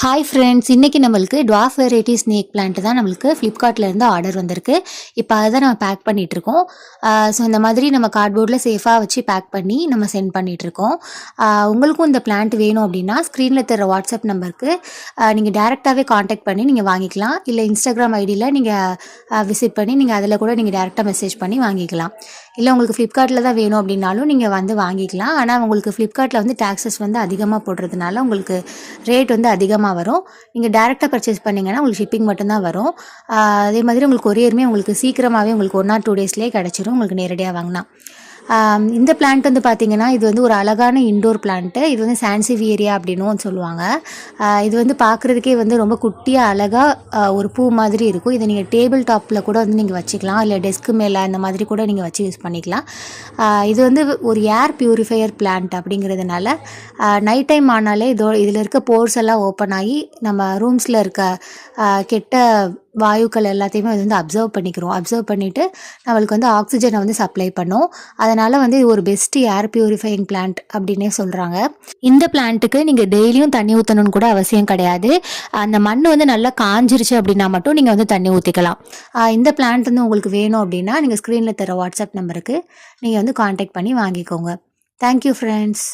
Hi friends, இன்றைக்கி நம்மளுக்கு dwarf variety snake plant தான் நம்மளுக்கு ஃப்ளிப்கார்ட்லேருந்து ஆர்டர் வந்திருக்கு. இப்போ அதை தான் நம்ம பேக் பண்ணிகிட்ருக்கோம். ஸோ இந்த மாதிரி நம்ம கார்ட்போர்டில் சேஃபாக வச்சு பேக் பண்ணி நம்ம சென்ட் பண்ணிகிட்ருக்கோம். உங்களுக்கும் இந்த பிளான்ட் வேணும் அப்படின்னா ஸ்க்ரீனில் தர வாட்ஸ்அப் நம்பருக்கு நீங்கள் டேரெக்டாகவே காண்டாக்ட் பண்ணி நீங்கள் வாங்கிக்கலாம். இல்லை இன்ஸ்டாகிராம் ஐடியில் நீங்கள் விசிட் பண்ணி நீங்கள் அதில் கூட நீங்கள் டேரெக்டாக மெசேஜ் பண்ணி வாங்கிக்கலாம். இல்லை உங்களுக்கு ஃப்ளிப்கார்ட்டில் தான் வேணும் அப்படின்னாலும் நீங்கள் வந்து வாங்கிக்கலாம். ஆனால் உங்களுக்கு ஃப்ளிப்கார்ட்டில் வந்து டேக்ஸஸ் வந்து அதிகமாக போடுறதுனால உங்களுக்கு ரேட் வந்து அதிகமாக வரும். நீங்கள் டேரெக்டாக பர்ச்சேஸ் பண்ணிங்கன்னா உங்களுக்கு ஷிப்பிங் மட்டும்தான் வரும். அதே மாதிரி உங்களுக்கு கொரியருமே உங்களுக்கு சீக்கிரமாகவே உங்களுக்கு 1 or 2 டேஸ்லேயே கிடச்சிரும் உங்களுக்கு நேரடியாக வாங்கினா. இந்த பிளான்ட் வந்து பார்த்திங்கன்னா இது வந்து ஒரு அழகான இன்டோர் பிளான்ட்டு. இது வந்து சான்சிவியரியா அப்படின்னும் சொல்லுவாங்க. இது வந்து பார்க்குறதுக்கே வந்து ரொம்ப குட்டியாக அழகாக ஒரு பூ மாதிரி இருக்கும். இதை நீங்கள் டேபிள் டாப்பில் கூட வந்து நீங்கள் வச்சுக்கலாம், இல்லை டெஸ்க்கு மேலே அந்த மாதிரி கூட நீங்கள் வச்சு யூஸ் பண்ணிக்கலாம். இது வந்து ஒரு ஏர் பியூரிஃபையர் பிளான்ட் அப்படிங்கிறதுனால நைட் டைம் ஆனாலே இதில் இருக்க போர்ஸ் எல்லாம் ஓப்பன் ஆகி நம்ம ரூம்ஸில் இருக்க கெட்ட வாயுக்கள் எல்லாத்தையுமே அது வந்து அப்சர்வ் பண்ணிவிட்டு நம்மளுக்கு வந்து ஆக்சிஜனை வந்து சப்ளை பண்ணும். அதனால் வந்து இது ஒரு பெஸ்ட் ஏர் பியூரிஃபையிங் பிளான்ட் அப்படின்னே சொல்கிறாங்க. இந்த பிளான்ட்டுக்கு நீங்கள் டெய்லியும் தண்ணி ஊற்றணும்னு கூட அவசியம் கிடையாது. அந்த மண் வந்து நல்லா காஞ்சிருச்சு அப்படின்னா மட்டும் நீங்கள் வந்து தண்ணி ஊற்றிக்கலாம். இந்த பிளான்ட் வந்து உங்களுக்கு வேணும் அப்படின்னா நீங்கள் ஸ்க்ரீனில் தர வாட்ஸ்அப் நம்பருக்கு நீங்கள் வந்து காண்டாக்ட் பண்ணி வாங்கிக்கோங்க. Thank you friends.